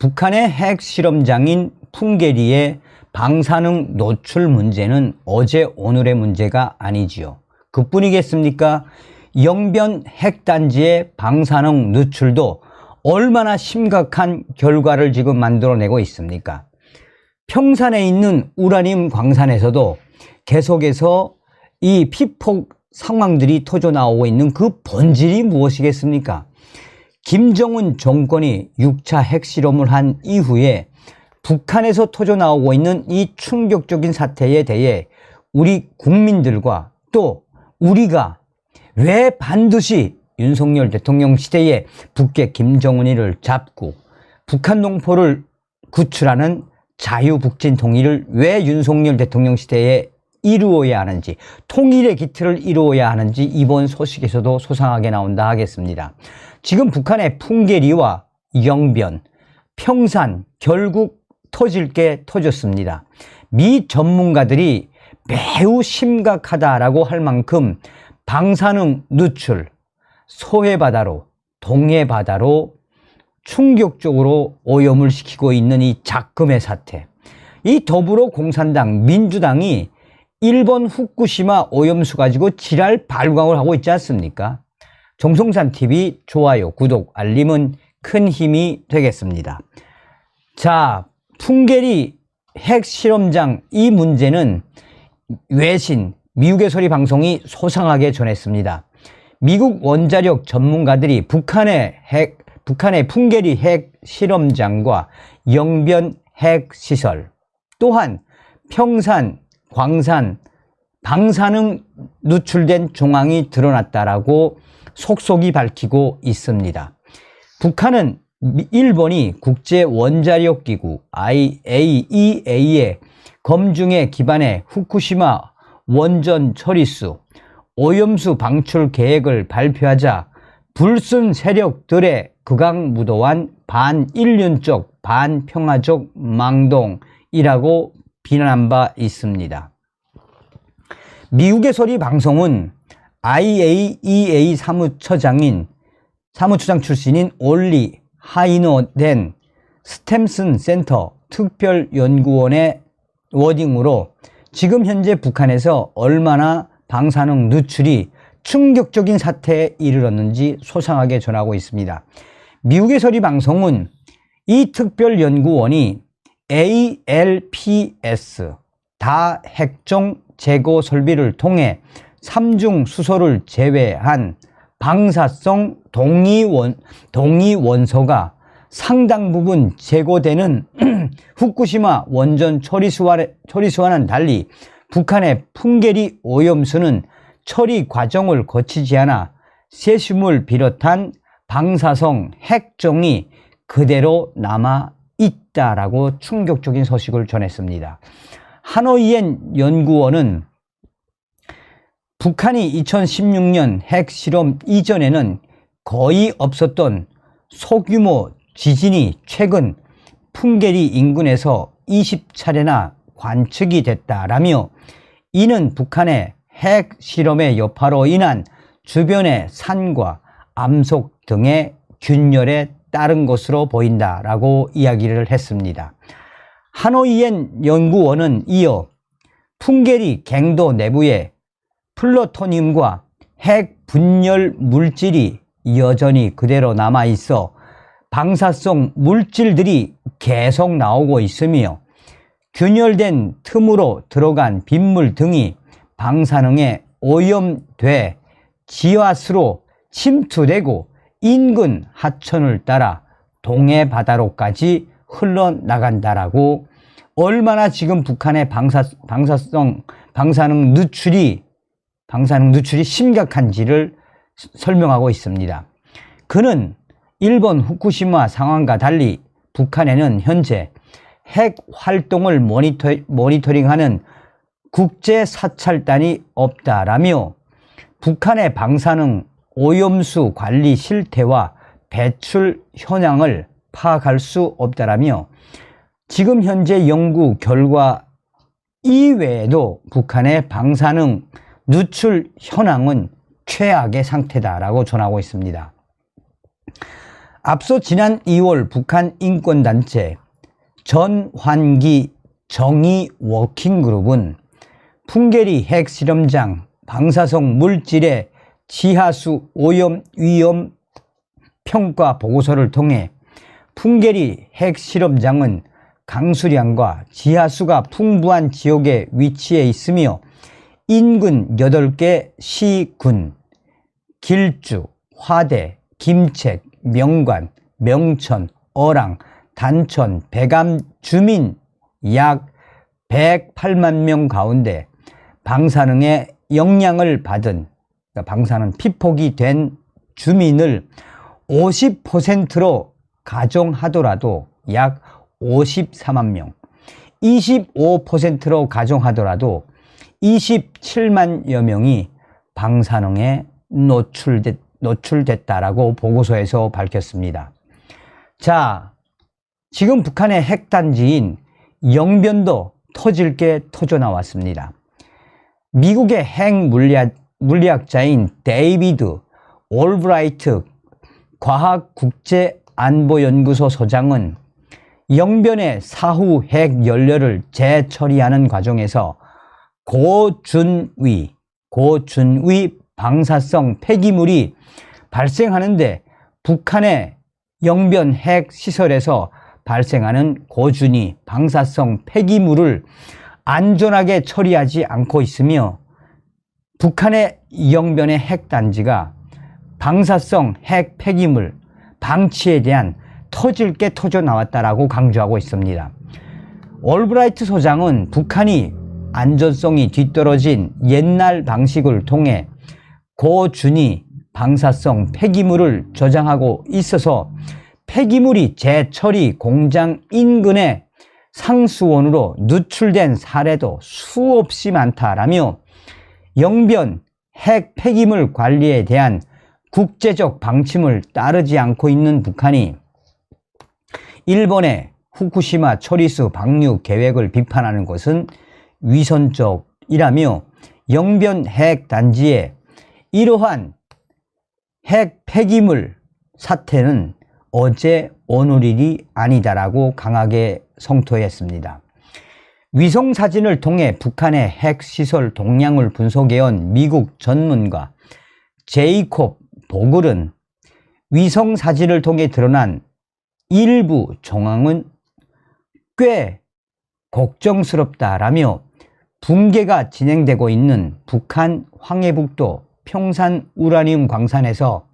북한의 핵실험장인 풍계리의 방사능 노출 문제는 어제 오늘의 문제가 아니지요. 그뿐이겠습니까? 영변 핵단지의 방사능 누출도 얼마나 심각한 결과를 지금 만들어내고 있습니까? 평산에 있는 우라늄 광산에서도 계속해서 이 피폭 상황들이 터져 나오고 있는 그 본질이 무엇이겠습니까? 김정은 정권이 6차 핵실험을 한 이후에 북한에서 터져 나오고 있는 이 충격적인 사태에 대해 우리 국민들과 또 우리가 왜 반드시 윤석열 대통령 시대에 북계 김정은이를 잡고 북한 동포를 구출하는 자유북진 통일을 왜 윤석열 대통령 시대에 이루어야 하는지, 통일의 기틀을 이루어야 하는지 이번 소식에서도 소상하게 나온다 하겠습니다. 지금 북한의 풍계리와 영변, 평산 결국 터질 게 터졌습니다. 미 전문가들이 매우 심각하다라고 할 만큼 방사능 누출, 소해바다로, 동해바다로 충격적으로 오염을 시키고 있는 이 작금의 사태. 이 더불어공산당, 민주당이 일본 후쿠시마 오염수 가지고 지랄 발광을 하고 있지 않습니까? 정성산TV 좋아요, 구독, 알림은 큰 힘이 되겠습니다. 자, 풍계리 핵실험장 이 문제는 외신, 미국의 소리 방송이 소상하게 전했습니다. 미국 원자력 전문가들이 북한의 풍계리 핵실험장과 영변 핵시설, 또한 평산, 광산, 방사능 누출된 정황이 드러났다라고 속속이 밝히고 있습니다. 북한은 일본이 국제원자력기구 IAEA의 검증에 기반해 후쿠시마 원전 처리수, 오염수 방출 계획을 발표하자 불순 세력들의 극악무도한 반인륜적, 반평화적 망동이라고 비난한 바 있습니다. 미국의 소리 방송은 IAEA 사무처장 출신인 올리 하이노덴 스템슨 센터 특별연구원의 워딩으로 지금 현재 북한에서 얼마나 방사능 누출이 충격적인 사태에 이르렀는지 소상하게 전하고 있습니다. 미국의 소리 방송은 이 특별연구원이 ALPS 다핵종 제거 설비를 통해 삼중 수소를 제외한 방사성 동위원소가 상당 부분 제거되는 후쿠시마 원전 처리수와는 달리 북한의 풍계리 오염수는 처리 과정을 거치지 않아 세슘을 비롯한 방사성 핵종이 그대로 남아 있다라고 충격적인 소식을 전했습니다. 하노이엔 연구원은 북한이 2016년 핵실험 이전에는 거의 없었던 소규모 지진이 최근 풍계리 인근에서 20차례나 관측이 됐다라며 이는 북한의 핵실험의 여파로 인한 주변의 산과 암석 등의 균열에 따른 것으로 보인다라고 이야기를 했습니다. 하노이엔 연구원은 이어 풍계리 갱도 내부에 플루토늄과 핵 분열 물질이 여전히 그대로 남아 있어 방사성 물질들이 계속 나오고 있으며 균열된 틈으로 들어간 빗물 등이 방사능에 오염돼 지하수로 침투되고 인근 하천을 따라 동해바다로까지 흘러나간다라고 얼마나 지금 북한의 방사능 누출이 심각한지를 설명하고 있습니다. 그는 일본 후쿠시마 상황과 달리 북한에는 현재 핵 활동을 모니터링하는 국제사찰단이 없다라며 북한의 방사능 오염수 관리 실태와 배출 현황을 파악할 수 없다라며 지금 현재 연구 결과 이외에도 북한의 방사능 누출 현황은 최악의 상태다라고 전하고 있습니다. 앞서 지난 2월 북한 인권단체 전환기 정의 워킹그룹은 풍계리 핵실험장 방사성 물질의 지하수 오염 위험 평가 보고서를 통해 풍계리 핵실험장은 강수량과 지하수가 풍부한 지역에 위치해 있으며 인근 8개 시군, 길주, 화대, 김책, 명관, 명천, 어랑, 단천, 백암 주민 약 108만 명 가운데 방사능의 영향을 받은, 그러니까 방사능 피폭이 된 주민을 50%로 가정하더라도 약 54만 명, 25%로 가정하더라도 27만여 명이 방사능에 노출됐다라고 보고서에서 밝혔습니다. 자, 지금 북한의 핵단지인 영변도 터질 게 터져 나왔습니다. 미국의 핵 물리학자인 데이비드 올브라이트 과학국제안보연구소 소장은 영변의 사후 핵 연료를 재처리하는 과정에서 고준위 방사성 폐기물이 발생하는데 북한의 영변 핵 시설에서 발생하는 고준위 방사성 폐기물을 안전하게 처리하지 않고 있으며 북한의 영변의 핵단지가 방사성 핵 폐기물 방치에 대한 터질 게 터져 나왔다라고 강조하고 있습니다. 올브라이트 소장은 북한이 안전성이 뒤떨어진 옛날 방식을 통해 고준위 방사성 폐기물을 저장하고 있어서 폐기물이 재처리 공장 인근의 상수원으로 누출된 사례도 수없이 많다라며 영변 핵 폐기물 관리에 대한 국제적 방침을 따르지 않고 있는 북한이 일본의 후쿠시마 처리수 방류 계획을 비판하는 것은 위선적이라며 영변 핵단지의 이러한 핵 폐기물 사태는 어제 오늘 일이 아니다라고 강하게 성토했습니다. 위성사진을 통해 북한의 핵시설 동향을 분석해온 미국 전문가 제이콥 보글은 위성사진을 통해 드러난 일부 정황은 꽤 걱정스럽다라며 붕괴가 진행되고 있는 북한 황해북도 평산 우라늄 광산에서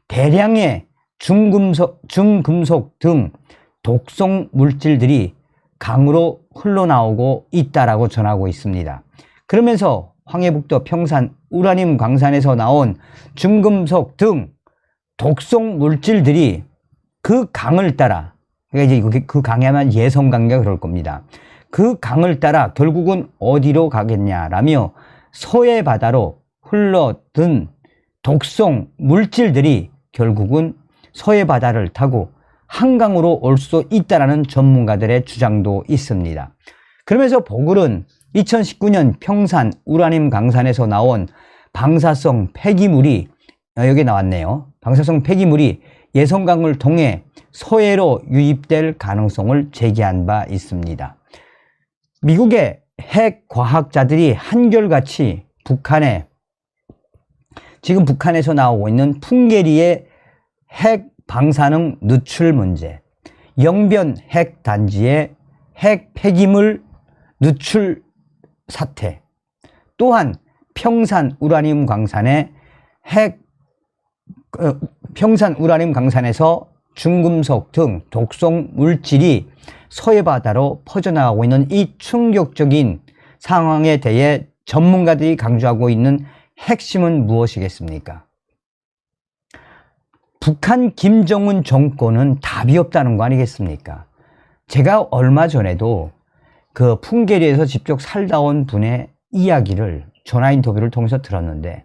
대량의 중금속 등 독성 물질들이 강으로 흘러나오고 있다라고 전하고 있습니다. 그러면서 황해북도 평산 우라늄 광산에서 나온 중금속 등 독성 물질들이 그 강을 따라, 그러니까 이제 그 강에만 예성강이라 그럴 겁니다. 그 강을 따라 결국은 어디로 가겠냐라며 서해 바다로 흘러든 독성 물질들이 결국은 서해 바다를 타고 한강으로 올 수 있다라는 전문가들의 주장도 있습니다. 그러면서 보글은 2019년 평산 우라늄 강산에서 나온 방사성 폐기물이 여기 나왔네요. 방사성 폐기물이 예성강을 통해 서해로 유입될 가능성을 제기한 바 있습니다. 미국의 핵 과학자들이 한결같이 지금 북한에서 나오고 있는 풍계리의 핵 방사능 누출 문제, 영변 핵 단지의 핵 폐기물 누출 사태, 또한 평산 우라늄 광산의 평산 우라늄 광산에서 중금속 등 독성 물질이 서해 바다로 퍼져나가고 있는 이 충격적인 상황에 대해 전문가들이 강조하고 있는 핵심은 무엇이겠습니까? 북한 김정은 정권은 답이 없다는 거 아니겠습니까? 제가 얼마 전에도 그 풍계리에서 직접 살다 온 분의 이야기를 전화 인터뷰를 통해서 들었는데,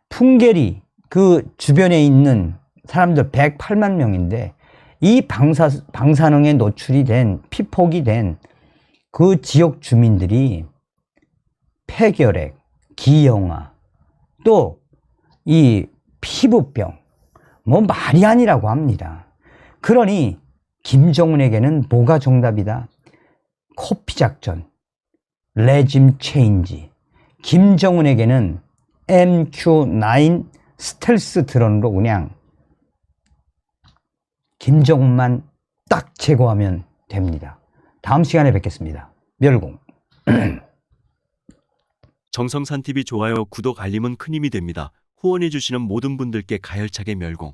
풍계리 그 주변에 있는 사람들 108만 명인데 이 방사능에 노출이 된, 피폭이 된 그 지역 주민들이 폐결핵, 기형아, 또 이 피부병, 뭐 말이 아니라고 합니다. 그러니 김정은에게는 뭐가 정답이다? 코피 작전, 레짐 체인지. 김정은에게는 MQ9 스텔스 드론으로 그냥 김정은만 딱 제거하면 됩니다. 다음 시간에 뵙겠습니다. 멸공. 정성산TV 좋아요, 구독, 알림은 큰 힘이 됩니다. 후원해주시는 모든 분들께 가열차게 멸공.